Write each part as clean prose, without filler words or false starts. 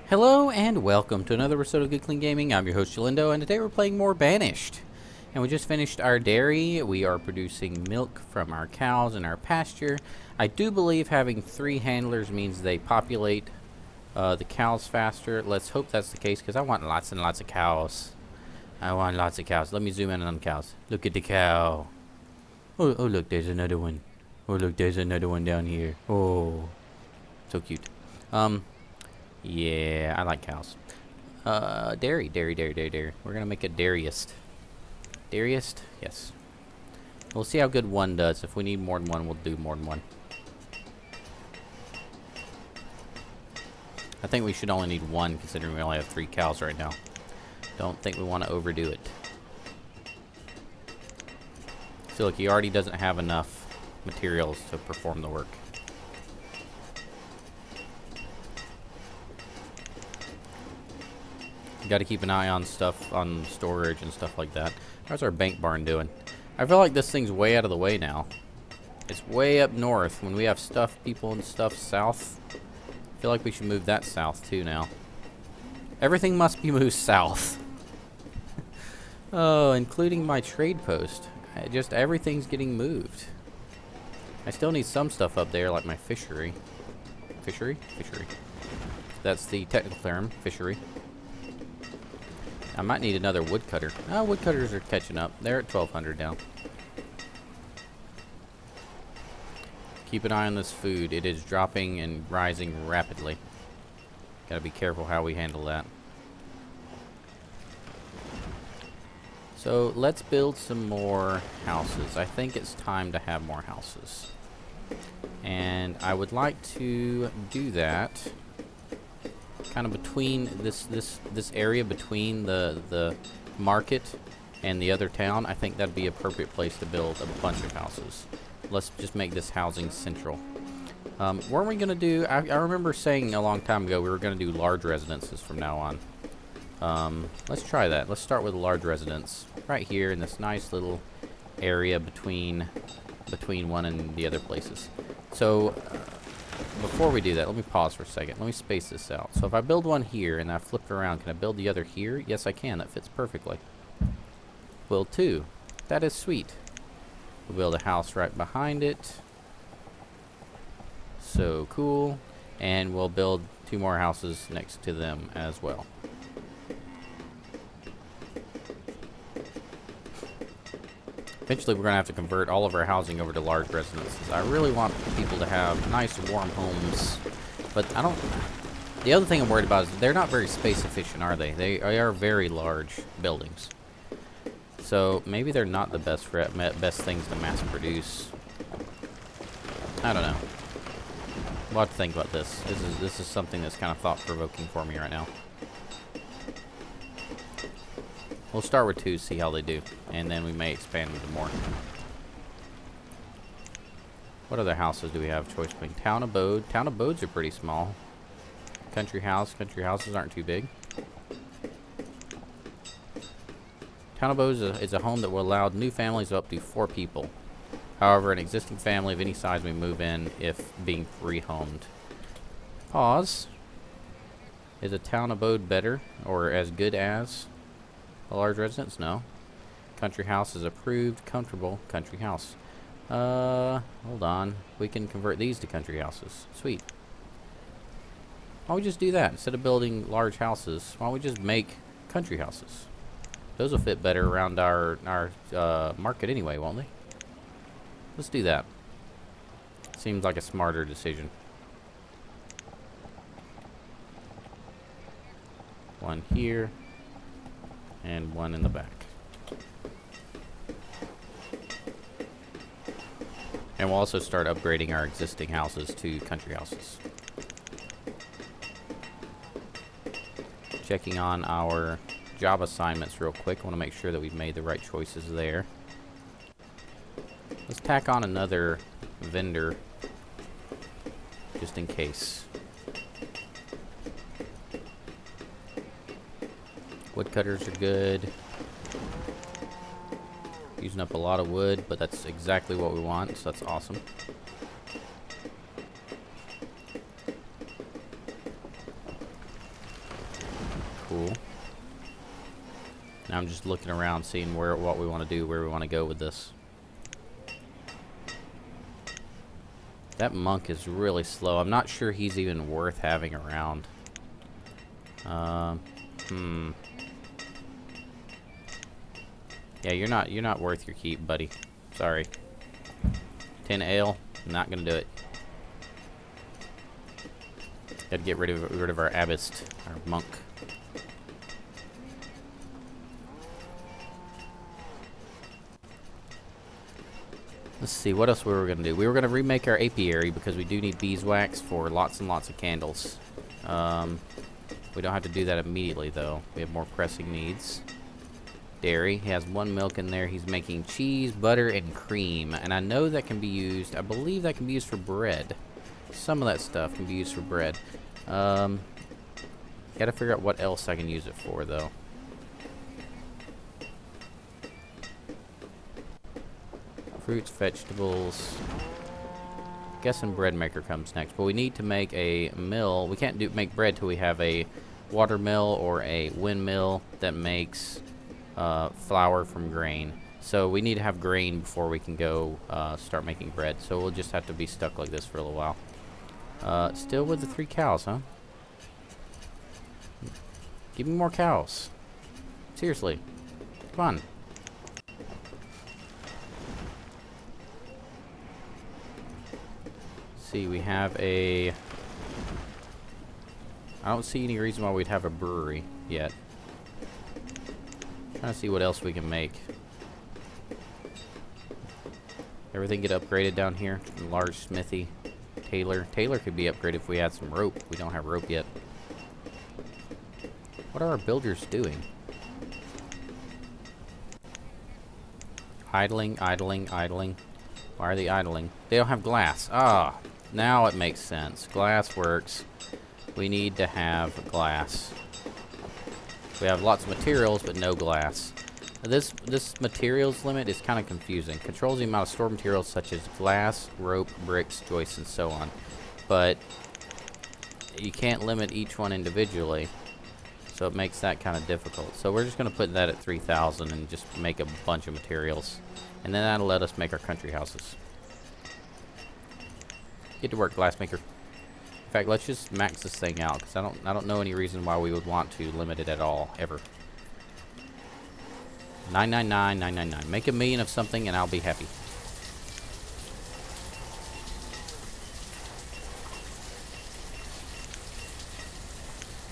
Hello and welcome to another episode of Good Clean Gaming. I'm your host Jalindo, and today we're playing more Banished. And we just finished our dairy. We are producing milk from our cows in our pasture. I do believe having 3 handlers means they populate the cows faster. Let's hope that's the case, because I want lots and lots of cows. I want lots of cows. Let me zoom in on the cows. Look at the cow. Oh, look, there's another one. Oh, look, there's another one down here. Oh, so cute. Yeah, I like cows. Dairy. We're gonna make a dairyist. Dairyist? Yes. We'll see how good one does. If we need more than one, we'll do more than one. I think we should only need one, considering we only have 3 cows right now. Don't think we want to overdo it. So look, he already doesn't have enough materials to perform the work. Got to keep an eye on stuff, on storage and stuff like that. How's our bank barn doing? I feel like this thing's way out of the way now. It's way up north. When we have stuff, people and stuff south, I feel like we should move that south too now. Everything must be moved south. Oh, including my trade post. Just everything's getting moved. I still need some stuff up there, like my fishery. Fishery? That's the technical term, fishery. I might need another woodcutter. Oh, woodcutters are catching up. They're at 1200 now. Keep an eye on this food. It is dropping and rising rapidly. Gotta be careful how we handle that. So let's build some more houses. I think it's time to have more houses. And I would like to do that kind of between this area between the market and the other town. I think that'd be an appropriate place to build a bunch of houses. Let's just make this housing central. Weren't we gonna do? I remember saying a long time ago we were gonna do large residences from now on. Let's try that. Let's start with a large residence right here in this nice little area between one and the other places. So. Before we do that, let me pause for a second. Let me space this out. So if I build one here and I flip it around, can I build the other here? Yes, I can. That fits perfectly. Build 2. That is sweet. We'll build a house right behind it. So cool. And we'll build 2 more houses next to them as well. Eventually, we're going to have to convert all of our housing over to large residences. I really want people to have nice, warm homes, but I don't... The other thing I'm worried about is they're not very space efficient, are they? They are very large buildings. So maybe they're not the best things to mass produce. I don't know. We'll have to think about this. This is something that's kind of thought-provoking for me right now. We'll start with 2, see how they do, and then we may expand into more. What other houses do we have choice between? Town abode. Town abodes are pretty small. Country house. Country houses aren't too big. Town abode is a home that will allow new families of up to 4 people. However, an existing family of any size may move in if being rehomed. Pause. Is a town abode better or as good as a large residence? No. Country house is approved. Comfortable country house. Hold on. We can convert these to country houses. Sweet. Why don't we just do that? Instead of building large houses, why don't we just make country houses? Those will fit better around our market anyway, won't they? Let's do that. Seems like a smarter decision. One here. And one in the back. And we'll also start upgrading our existing houses to country houses. Checking on our job assignments real quick. I want to make sure that we've made the right choices there. Let's tack on another vendor just in case. Woodcutters are good. Using up a lot of wood, but that's exactly what we want, so that's awesome. I'm just looking around, seeing what we want to do, where we want to go with this. That monk is really slow. I'm not sure he's even worth having around. Yeah, you're not worth your keep, buddy. Sorry. 10 ale, not gonna do it. Gotta get rid of our abbess, our monk. Let's see, what else we were going to do? We were going to remake our apiary because we do need beeswax for lots and lots of candles. We don't have to do that immediately, though. We have more pressing needs. Dairy. He has 1 milk in there. He's making cheese, butter, and cream. And I know that can be used, I believe that can be used for bread. Some of that stuff can be used for bread. Gotta figure out what else I can use it for, though. Fruits, vegetables. Guessing bread maker comes next, but we need to make a mill. We can't make bread till we have a water mill or a windmill that makes flour from grain. So we need to have grain before we can go start making bread. So we'll just have to be stuck like this for a little while. Still with the 3 cows, huh? Give me more cows. Seriously. Come on. See, we have a... I don't see any reason why we'd have a brewery yet. Trying to see what else we can make. Everything get upgraded down here. Large smithy. Tailor. Tailor could be upgraded if we had some rope. We don't have rope yet. What are our builders doing? Idling, idling, idling. Why are they idling? They don't have glass. Ah, now it makes sense. Glass works. We need to have glass. We have lots of materials, but no glass. This materials limit is kind of confusing. Controls the amount of stored materials such as glass, rope, bricks, joists, and so on. But you can't limit each one individually, so it makes that kind of difficult. So we're just going to put that at 3,000 and just make a bunch of materials. And then that'll let us make our country houses. Get to work, glassmaker. In fact, let's just max this thing out, because I don't know any reason why we would want to limit it at all, ever. 999, 999. Make 1,000,000 of something and I'll be happy.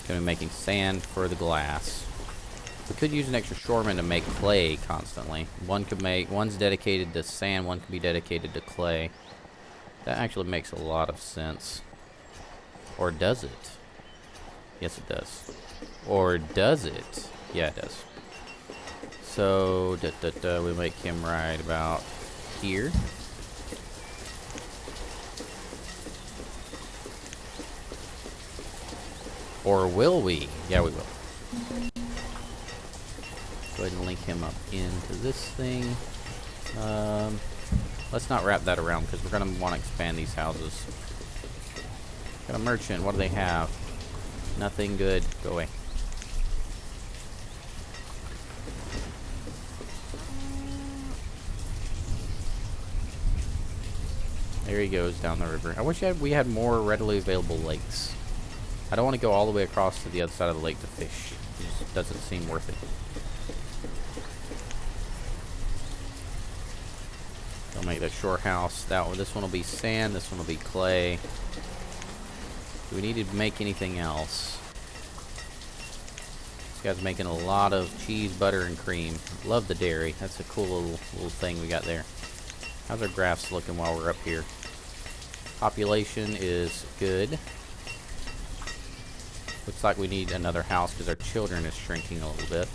Gonna be making sand for the glass. We could use an extra shoreman to make clay constantly. One's dedicated to sand, one can be dedicated to clay. That actually makes a lot of sense. Or does it? Yes, it does. Or does it? Yeah, it does. So, we make him right about here. Or will we? Yeah, we will. Go ahead and link him up into this thing. Let's not wrap that around because we're going to want to expand these houses. Got a merchant. What do they have? Nothing good. Go away. There he goes down the river. I wish we had more readily available lakes. I don't want to go all the way across to the other side of the lake to fish. It just doesn't seem worth it. I'll make that shore house. This one will be sand. This one will be clay. Do we need to make anything else? This guy's making a lot of cheese, butter, and cream. Love the dairy. That's a cool little thing we got there. How's our graphs looking while we're up here? Population is good. Looks like we need another house because our children is shrinking a little bit.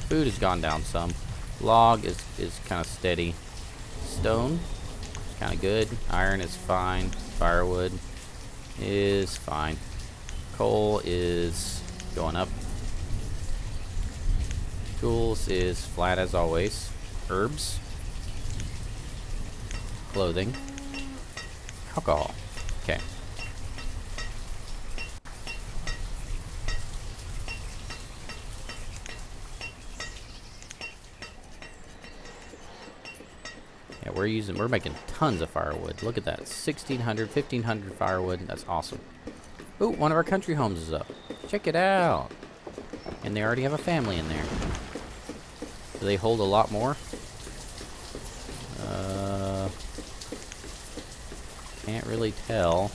Food has gone down some. Log is kind of steady. Stone is kind of good. Iron is fine. Firewood is fine. Coal is going up. Tools is flat as always. Herbs. Clothing. Alcohol. Okay. we're making tons of firewood. Look at that. 1,600, 1,500 firewood. That's awesome. Ooh, one of our country homes is up. Check it out. And they already have a family in there. Do they hold a lot more? Can't really tell.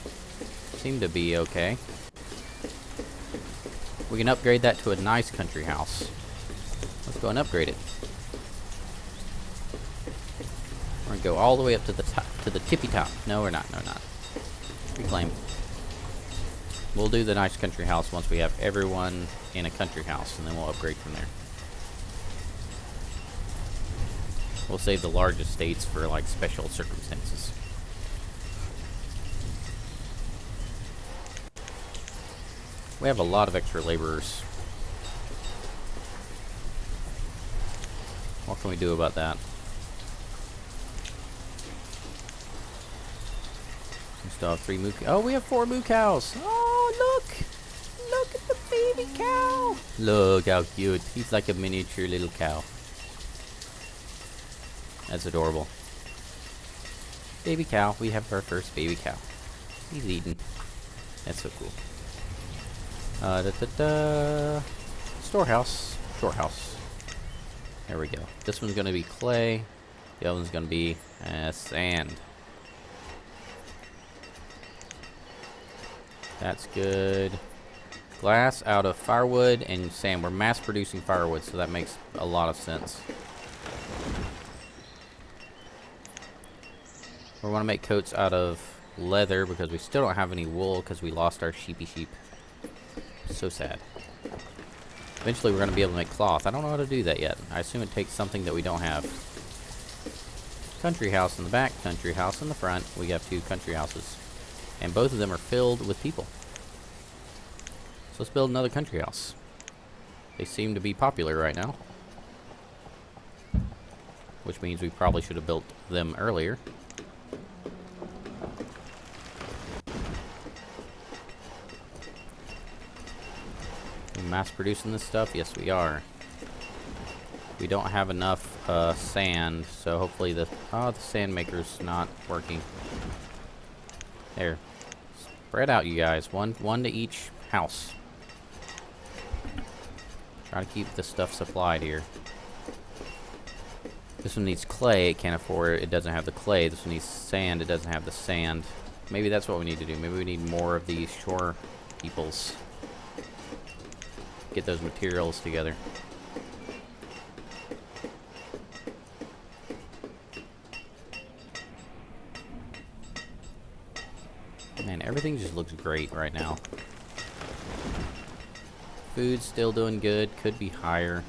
Seem to be okay. We can upgrade that to a nice country house. Let's go and upgrade it. We're gonna go all the way up to the top, to the tippy top. No, we're not. No, we're not. Reclaim. We'll do the nice country house once we have everyone in a country house, and then we'll upgrade from there. We'll save the large estates for like special circumstances. We have a lot of extra laborers. What can we do about that? We still have 3 moo. Oh, we have 4 moo cows. Oh, look! Look at the baby cow. Look how cute. He's like a miniature little cow. That's adorable. Baby cow. We have our first baby cow. He's eating. That's so cool. Storehouse. Storehouse. There we go. This one's gonna be clay. The other one's gonna be sand. That's good. Glass out of firewood and sand. We're mass producing firewood, so that makes a lot of sense. We want to make coats out of leather because we still don't have any wool because we lost our sheepy sheep. So sad. Eventually we're going to be able to make cloth. I don't know how to do that yet. I assume it takes something that we don't have. Country house in the back, country house in the front. We have 2 country houses. And both of them are filled with people. So let's build another country house. They seem to be popular right now. Which means we probably should have built them earlier. Mass producing this stuff? Yes, we are. We don't have enough sand, so hopefully the sand maker's not working. There. Spread out, you guys. One to each house. Try to keep the stuff supplied here. This one needs clay. It can't afford it. It doesn't have the clay. This one needs sand. It doesn't have the sand. Maybe that's what we need to do. Maybe we need more of these shore peoples. Get those materials together. Man, everything just looks great right now. Food's still doing good. Could be higher.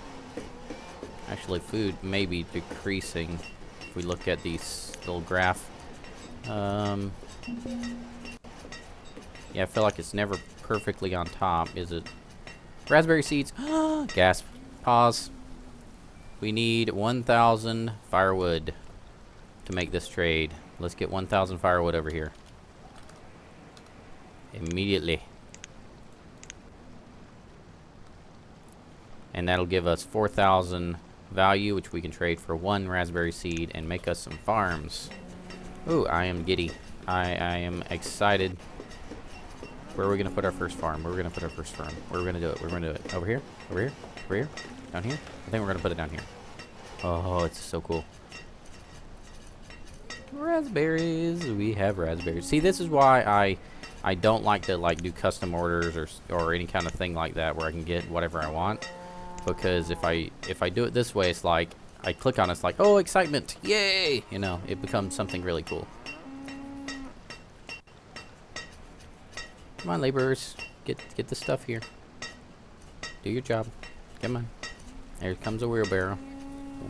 Actually, food may be decreasing if we look at these little graph. Yeah, I feel like it's never perfectly on top, is it? Raspberry seeds. Gasp. Pause. We need 1,000 firewood to make this trade. Let's get 1,000 firewood over here. Immediately. And that'll give us 4,000 value, which we can trade for 1 raspberry seed and make us some farms. Ooh, I am giddy. I am excited. Where are we going to put our first farm? Where are we going to put our first farm? Where are we going to do it? We're going to do it. Over here? Over here? Over here? Down here? I think we're going to put it down here. Oh, it's so cool. Raspberries. We have raspberries. See, this is why I don't like to do custom orders or any kind of thing like that where I can get whatever I want. Because if I do it this way, it's like I click on it, it's like, oh, excitement. Yay! You know, it becomes something really cool. Come on, laborers. Get the stuff here. Do your job. Come on. There comes a wheelbarrow.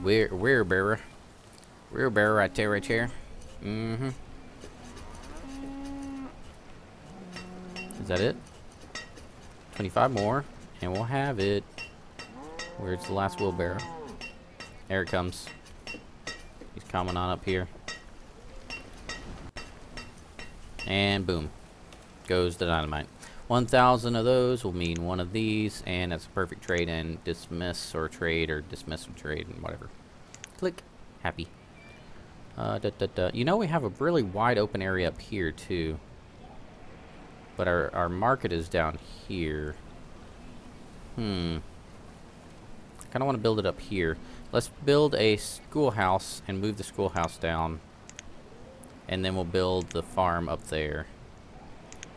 Wheelbarrow. Wheelbarrow right there, right here. Mm-hmm. Is that it? 25 more, and we'll have it. Where's the last wheelbarrow? There it comes. He's coming on up here. And boom. Goes the dynamite. 1,000 of those will mean 1 of these, and that's a perfect trade and dismiss or trade and whatever. Click. Happy. You know, we have a really wide open area up here, too. But our market is down here. I kind of want to build it up here. Let's build a schoolhouse and move the schoolhouse down. And then we'll build the farm up there.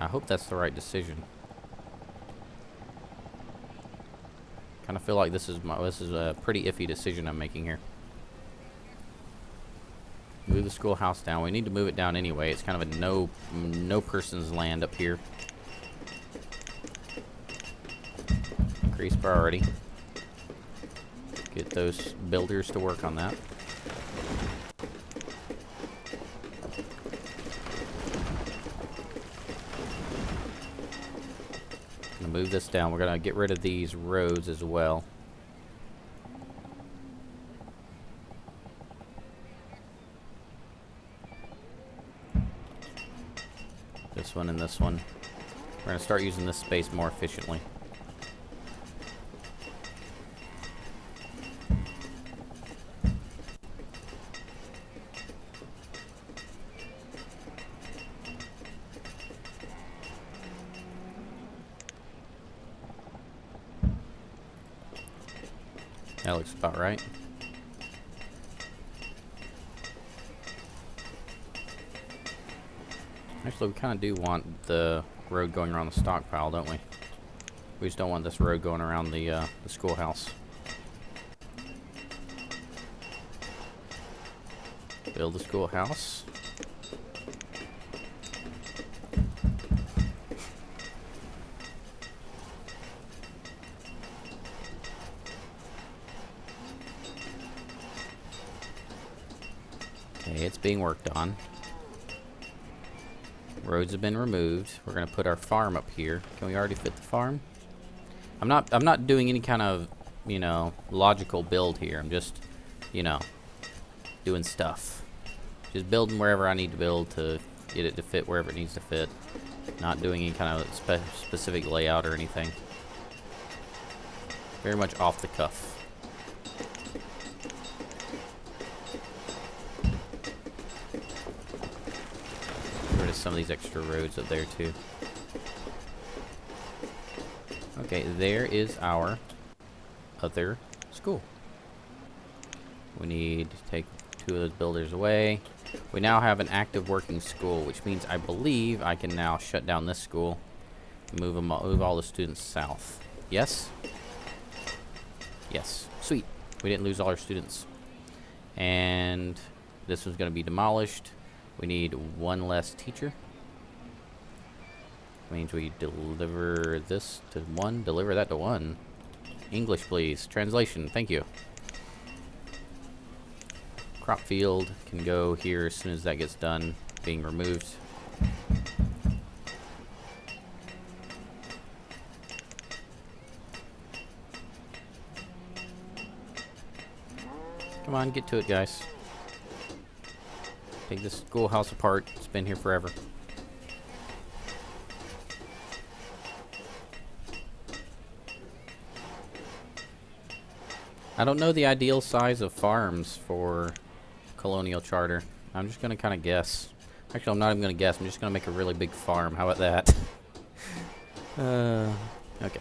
I hope that's the right decision. Kind of feel like this is a pretty iffy decision I'm making here. Move the schoolhouse down. We need to move it down anyway. It's kind of a no person's land up here. Increase priority. Get those builders to work on that. Gonna move this down. We're gonna get rid of these roads as well. This one and this one. We're gonna start using this space more efficiently. That looks about right. Actually, we kind of do want the road going around the stockpile, don't we? We just don't want this road going around the schoolhouse. Build the schoolhouse. Okay, it's being worked on. Roads have been removed. We're gonna put our farm up here. Can we already fit the farm? I'm not doing any kind of, you know, logical build here. I'm just, you know, doing stuff. Just building wherever I need to build to get it to fit wherever it needs to fit. Not doing any kind of specific layout or anything. Very much off the cuff. Some of these extra roads up there too. Okay, there is our other school. We need to take 2 of those builders away. We now have an active working school, which means I believe I can now shut down this school and move all the students south. Yes? Yes. Sweet. We didn't lose all our students. And this one's going to be demolished. We need 1 less teacher. Means we deliver this to 1. Deliver that to 1. English, please. Translation. Thank you. Crop field can go here as soon as that gets done being removed. Come on, get to it, guys. Take this schoolhouse apart. It's been here forever. I don't know the ideal size of farms for Colonial Charter. I'm just gonna kind of guess. Actually, I'm not even gonna guess. I'm just gonna make a really big farm. How about that? Okay.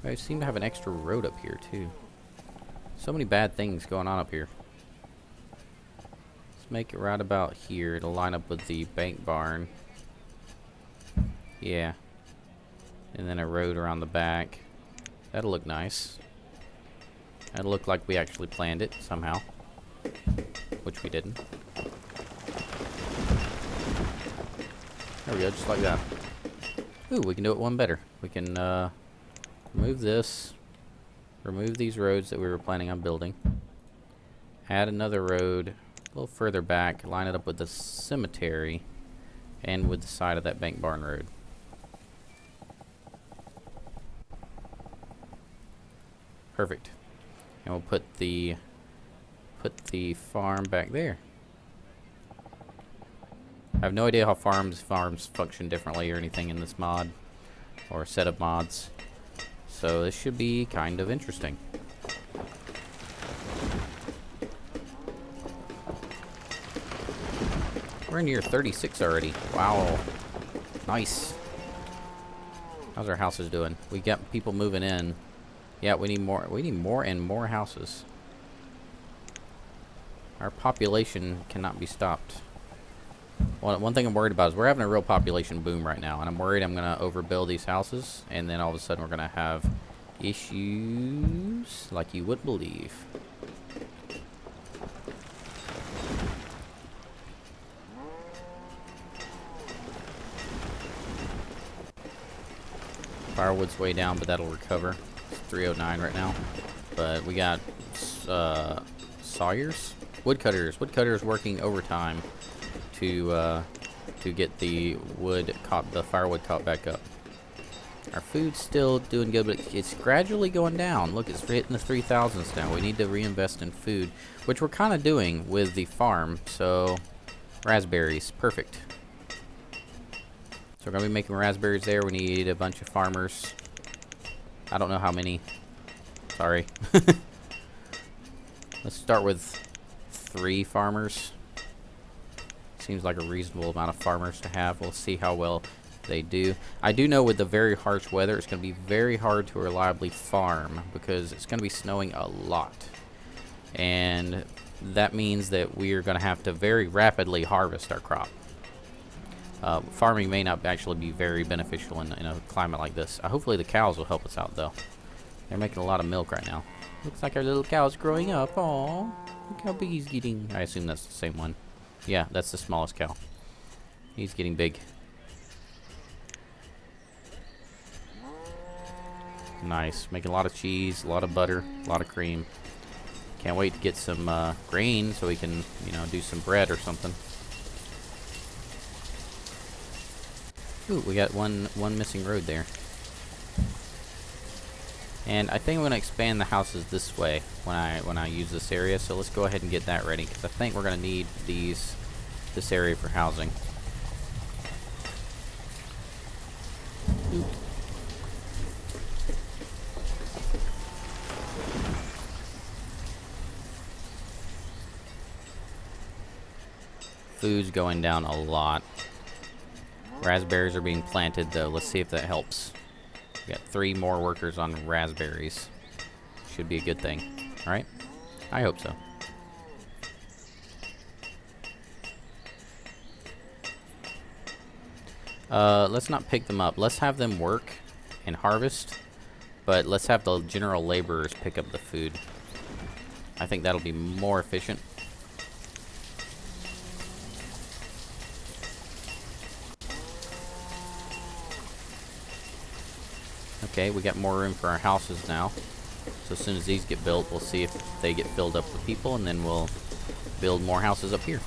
I seem to have an extra road up here too. So many bad things going on up here. Make it right about here. It'll line up with the bank barn. Yeah. And then a road around the back. That'll look nice. That'll look like we actually planned it somehow. Which we didn't. There we go, just like that. Ooh, we can do it one better. We can remove this. Remove these roads that we were planning on building. Add another road a little further back, line it up with the cemetery and with the side of that bank barn road. Perfect. And we'll put the farm back there. I have no idea how farms function differently or anything in this mod or set of mods. So this should be kind of interesting. We're near 36 already. Wow. Nice. How's our houses doing? We got people moving in. Yeah, we need more. We need more and more houses. Our population cannot be stopped. One thing I'm worried about is we're having a real population boom right now, and I'm worried I'm going to overbuild these houses, and then all of a sudden we're going to have issues like you would believe. Firewood's way down, but that'll recover. It's 309 right now. But we got sawyers? Woodcutters. Woodcutters working overtime to get the firewood caught back up. Our food's still doing good, but it's gradually going down. Look, it's hitting the 3,000s now. We need to reinvest in food, which we're kind of doing with the farm. So, raspberries, perfect. So we're going to be making raspberries there. We need a bunch of farmers. I don't know how many. Sorry. Let's start with 3 farmers. Seems like a reasonable amount of farmers to have. We'll see how well they do. I do know with the very harsh weather, it's going to be very hard to reliably farm because it's going to be snowing a lot. And that means that we are going to have to very rapidly harvest our crop. Farming may not actually be very beneficial in a climate like this. Hopefully the cows will help us out, though. They're making a lot of milk right now. Looks like our little cow's growing up. Aww. Look how big he's getting. I assume that's the same one. Yeah, that's the smallest cow. He's getting big. Nice. Making a lot of cheese, a lot of butter, a lot of cream. Can't wait to get some grain so we can, do some bread or something. Ooh, we got one missing road there. And I think I'm going to expand the houses this way when I use this area. So let's go ahead and get that ready because I think we're going to need this area for housing. Ooh. Food's going down a lot. Raspberries are being planted, though. Let's see if that helps. We got 3 more workers on raspberries. Should be a good thing. All right? I hope so. Let's not pick them up. Let's have them work and harvest, but let's have the general laborers pick up the food. I think that'll be more efficient. Okay, we got more room for our houses now. So as soon as these get built, we'll see if they get filled up with people, and then we'll build more houses up here.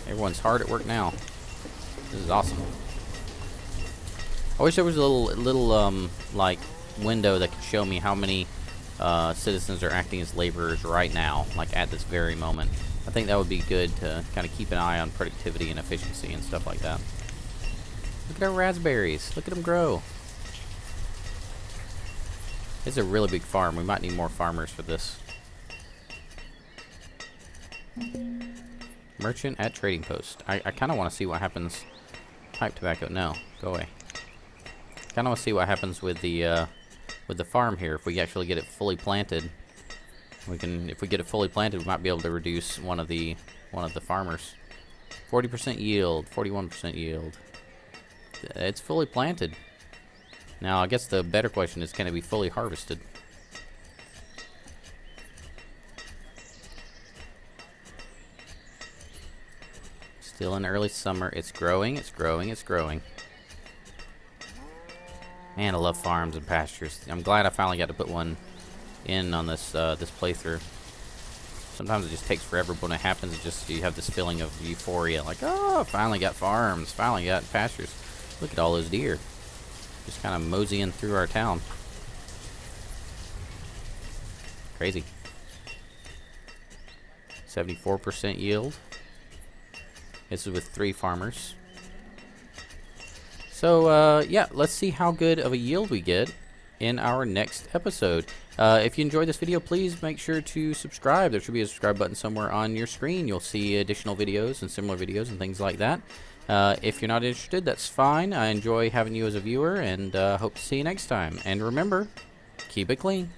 Everyone's hard at work now. This is awesome. I wish there was a little like window that could show me how many citizens are acting as laborers right now, like at this very moment. I think that would be good to kind of keep an eye on productivity and efficiency and stuff like that. Look at our raspberries. Look at them grow. It's a really big farm. We might need more farmers for this. Merchant at trading post. I kind of want to see what happens. Pipe tobacco. No, go away. Kind of want to see what happens with the farm here. If we actually get it fully planted, if we get it fully planted, we might be able to reduce one of the farmers. 40% yield, 41% yield. It's fully planted. Now, I guess the better question is, can it be fully harvested? Still in early summer. It's growing, it's growing, it's growing. Man, I love farms and pastures. I'm glad I finally got to put one in on this playthrough. Sometimes it just takes forever, but when it happens, it just, you have this feeling of euphoria. Like, oh, finally got farms, finally got pastures. Look at all those deer. Just kind of moseying through our town. Crazy. 74% yield. This is with 3 farmers. So, yeah, let's see how good of a yield we get. in our next episode. If you enjoyed this video, please make sure to subscribe. There should be a subscribe button somewhere on your screen. You'll see additional videos and similar videos and things like that. If you're not interested, that's fine. I enjoy having you as a viewer, and hope to see you next time. And remember, keep it clean.